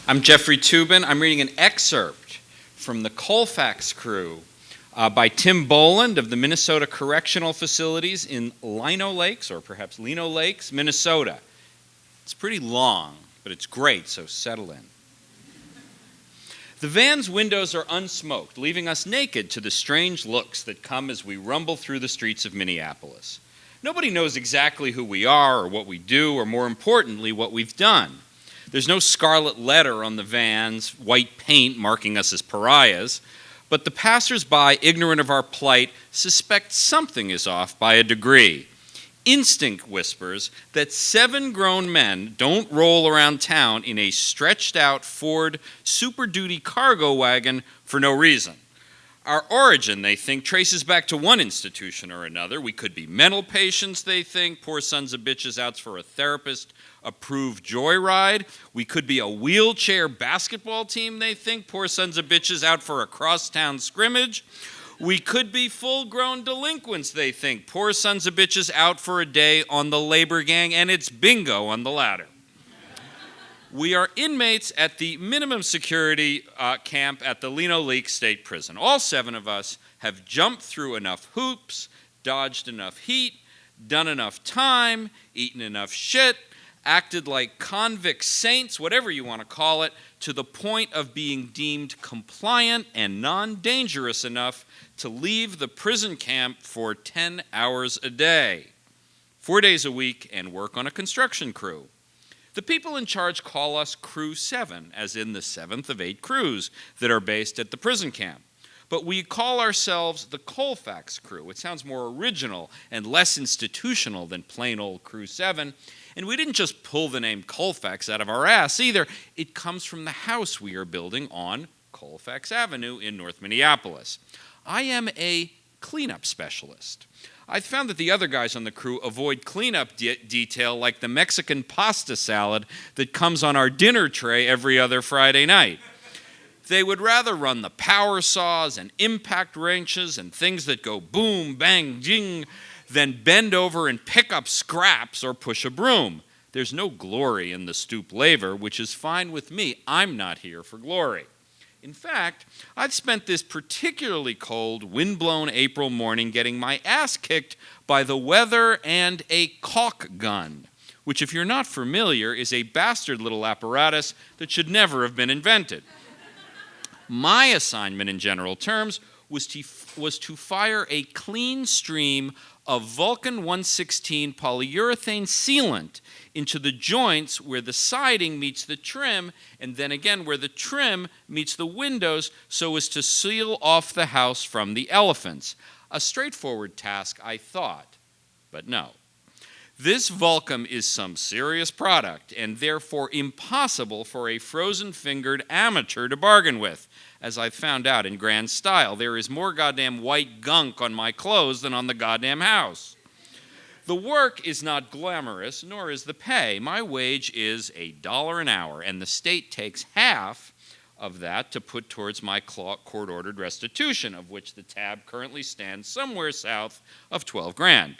I'm Jeffrey Toobin. I'm reading an excerpt from the Colfax Crew by Tim Boland of the Minnesota Correctional Facilities in Lino Lakes, or perhaps Lino Lakes, Minnesota. It's pretty long, but it's great, so settle in. The van's windows are unsmoked, leaving us naked to the strange looks that come as we rumble through the streets of Minneapolis. Nobody knows exactly who we are or what we do, or more importantly, what we've done. There's no scarlet letter on the van's white paint marking us as pariahs, but the passers-by, ignorant of our plight, suspect something is off by a degree. Instinct whispers that 7 grown men don't roll around town in a stretched-out Ford Super Duty cargo wagon for no reason. Our origin, they think, traces back to one institution or another. We could be mental patients, they think, poor sons of bitches out for a therapist-approved joyride. We could be a wheelchair basketball team, they think, poor sons of bitches out for a crosstown scrimmage. We could be full-grown delinquents, they think, poor sons of bitches out for a day on the labor gang, and it's bingo on the latter. We are inmates at the minimum security camp at the Lino Lakes State Prison. All 7 of us have jumped through enough hoops, dodged enough heat, done enough time, eaten enough shit, acted like convict saints, whatever you want to call it, to the point of being deemed compliant and non-dangerous enough to leave the prison camp for 10 hours a day, 4 days a week, and work on a construction crew. The people in charge call us Crew 7, as in the 7th of 8 crews that are based at the prison camp. But we call ourselves the Colfax Crew. It sounds more original and less institutional than plain old Crew 7. And we didn't just pull the name Colfax out of our ass either. It comes from the house we are building on Colfax Avenue in North Minneapolis. I am a cleanup specialist. I found that the other guys on the crew avoid cleanup detail like the Mexican pasta salad that comes on our dinner tray every other Friday night. They would rather run the power saws and impact wrenches and things that go boom, bang, jing than bend over and pick up scraps or push a broom. There's no glory in the stoop labor, which is fine with me. I'm not here for glory. In fact, I've spent this particularly cold, wind-blown April morning getting my ass kicked by the weather and a caulk gun, which, if you're not familiar, is a bastard little apparatus that should never have been invented. My assignment, in general terms, was to fire a clean stream of Vulcan 116 polyurethane sealant into the joints where the siding meets the trim, and then again where the trim meets the windows, so as to seal off the house from the elephants. A straightforward task, I thought, but no. This Vulcan is some serious product, and therefore impossible for a frozen-fingered amateur to bargain with. As I've found out in grand style, there is more goddamn white gunk on my clothes than on the goddamn house. The work is not glamorous, nor is the pay. My wage is $1 an hour, and the state takes half of that to put towards my court-ordered restitution, of which the tab currently stands somewhere south of $12,000.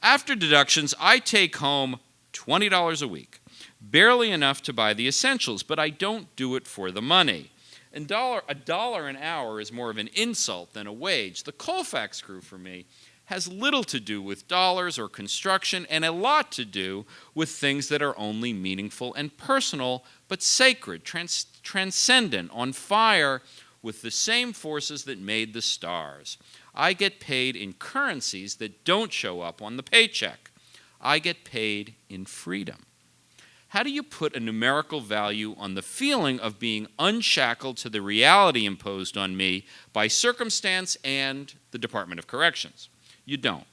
After deductions, I take home $20 a week, barely enough to buy the essentials, but I don't do it for the money. And $1 an hour is more of an insult than a wage. The Colfax Crew, for me, has little to do with dollars or construction and a lot to do with things that are only meaningful and personal, but sacred, transcendent, on fire with the same forces that made the stars. I get paid in currencies that don't show up on the paycheck. I get paid in freedom. How do you put a numerical value on the feeling of being unshackled to the reality imposed on me by circumstance and the Department of Corrections? You don't.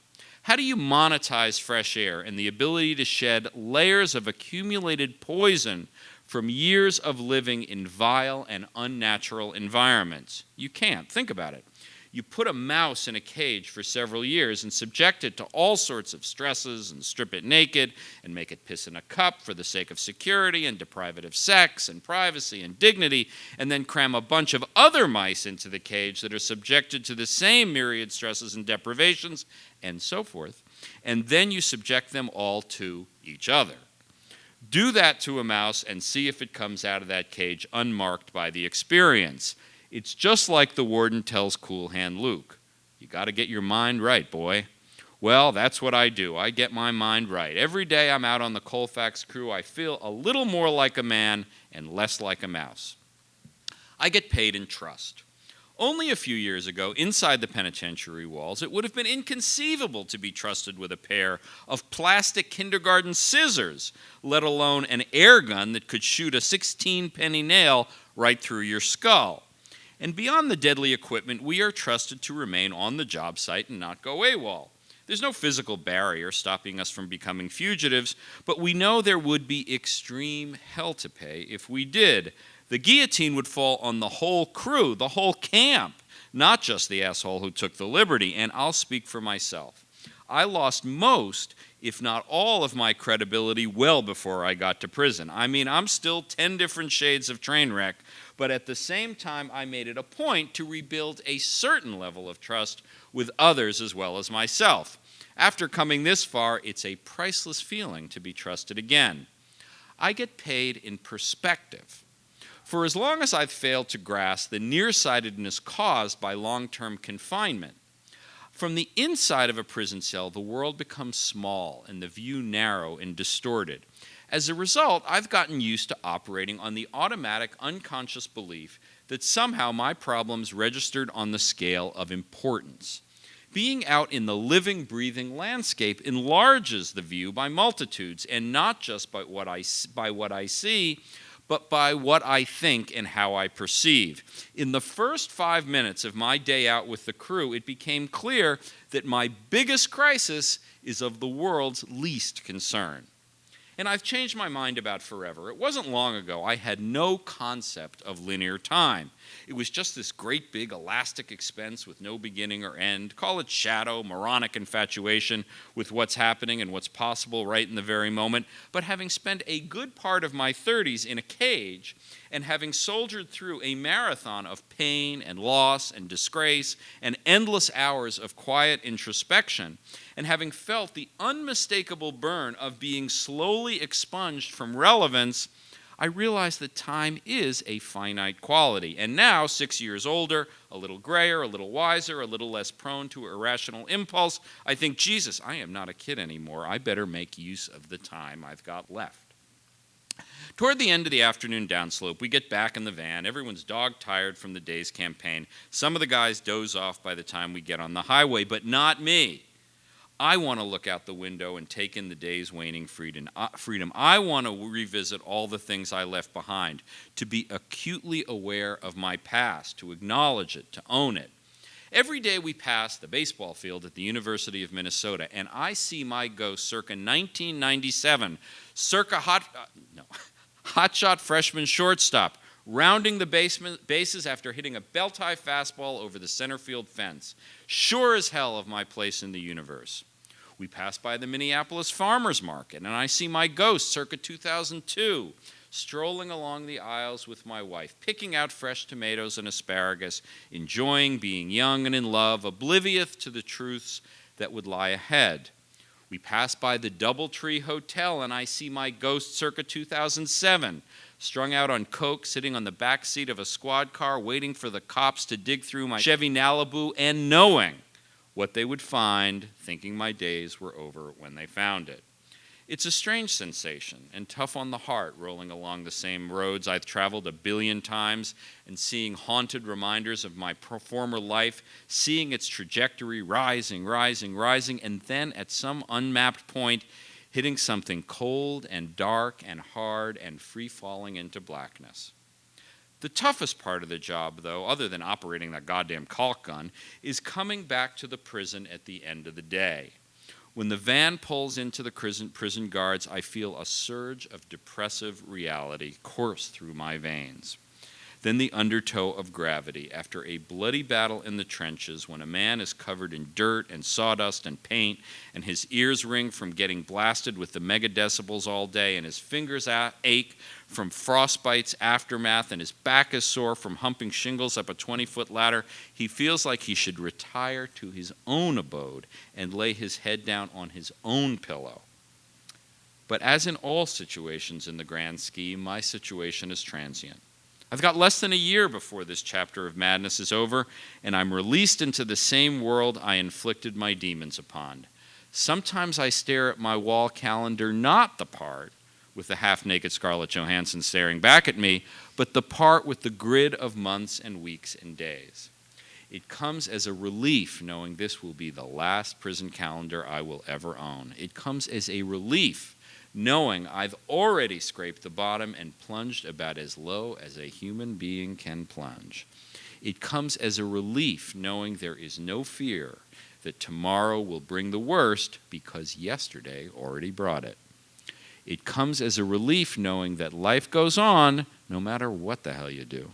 How do you monetize fresh air and the ability to shed layers of accumulated poison from years of living in vile and unnatural environments? You can't. Think about it. You put a mouse in a cage for several years and subject it to all sorts of stresses and strip it naked and make it piss in a cup for the sake of security and deprive it of sex and privacy and dignity, and then cram a bunch of other mice into the cage that are subjected to the same myriad stresses and deprivations, and so forth, and then you subject them all to each other. Do that to a mouse and see if it comes out of that cage unmarked by the experience. It's just like the warden tells Cool Hand Luke. You got to get your mind right, boy. Well, that's what I do. I get my mind right. Every day I'm out on the Colfax Crew, I feel a little more like a man and less like a mouse. I get paid in trust. Only a few years ago, inside the penitentiary walls, it would have been inconceivable to be trusted with a pair of plastic kindergarten scissors, let alone an air gun that could shoot a 16-penny nail right through your skull. And beyond the deadly equipment, we are trusted to remain on the job site and not go AWOL. There's no physical barrier stopping us from becoming fugitives, but we know there would be extreme hell to pay if we did. The guillotine would fall on the whole crew, the whole camp, not just the asshole who took the liberty, and I'll speak for myself. I lost most, if not all, of my credibility well before I got to prison. I mean, I'm still 10 different shades of train wreck, but at the same time, I made it a point to rebuild a certain level of trust with others as well as myself. After coming this far, it's a priceless feeling to be trusted again. I get paid in perspective. For as long as I've failed to grasp the nearsightedness caused by long-term confinement, from the inside of a prison cell, the world becomes small and the view narrow and distorted. As a result, I've gotten used to operating on the automatic, unconscious belief that somehow my problems registered on the scale of importance. Being out in the living, breathing landscape enlarges the view by multitudes, and not just by what I see, but by what I think and how I perceive. In the first 5 minutes of my day out with the crew, it became clear that my biggest crisis is of the world's least concern. And I've changed my mind about forever. It wasn't long ago I had no concept of linear time. It was just this great big elastic expense with no beginning or end. Call it shadow, moronic infatuation with what's happening and what's possible right in the very moment. But having spent a good part of my 30s in a cage and having soldiered through a marathon of pain and loss and disgrace and endless hours of quiet introspection, and having felt the unmistakable burn of being slowly expunged from relevance, I realized that time is a finite quality. And now, 6 years older, a little grayer, a little wiser, a little less prone to irrational impulse, I think, Jesus, I am not a kid anymore. I better make use of the time I've got left. Toward the end of the afternoon downslope, we get back in the van. Everyone's dog-tired from the day's campaign. Some of the guys doze off by the time we get on the highway, but not me. I want to look out the window and take in the day's waning freedom. I want to revisit all the things I left behind, to be acutely aware of my past, to acknowledge it, to own it. Every day we pass the baseball field at the University of Minnesota, and I see my ghost circa 1997, hotshot freshman shortstop, rounding the bases after hitting a belt-high fastball over the center field fence. Sure as hell of my place in the universe. We pass by the Minneapolis Farmers Market, and I see my ghost circa 2002, strolling along the aisles with my wife, picking out fresh tomatoes and asparagus, enjoying being young and in love, oblivious to the truths that would lie ahead. We pass by the Doubletree Hotel, and I see my ghost circa 2007, strung out on coke, sitting on the back seat of a squad car, waiting for the cops to dig through my Chevy Malibu, and knowing what they would find, thinking my days were over when they found it. It's a strange sensation and tough on the heart, rolling along the same roads I've traveled 1 billion times and seeing haunted reminders of my former life, seeing its trajectory rising, and then at some unmapped point, hitting something cold and dark and hard and free-falling into blackness. The toughest part of the job, though, other than operating that goddamn caulk gun, is coming back to the prison at the end of the day. When the van pulls into the prison guards, I feel a surge of depressive reality course through my veins. Then the undertow of gravity after a bloody battle in the trenches, when a man is covered in dirt and sawdust and paint, and his ears ring from getting blasted with the megadecibels all day, and his fingers ache from frostbite's aftermath, and his back is sore from humping shingles up a 20-foot ladder. He feels like he should retire to his own abode and lay his head down on his own pillow. But as in all situations in the grand scheme, my situation is transient. I've got less than a year before this chapter of madness is over, and I'm released into the same world I inflicted my demons upon. Sometimes I stare at my wall calendar, not the part with the half-naked Scarlett Johansson staring back at me, but the part with the grid of months and weeks and days. It comes as a relief knowing this will be the last prison calendar I will ever own. It comes as a relief knowing I've already scraped the bottom and plunged about as low as a human being can plunge. It comes as a relief knowing there is no fear that tomorrow will bring the worst because yesterday already brought it. It comes as a relief knowing that life goes on no matter what the hell you do.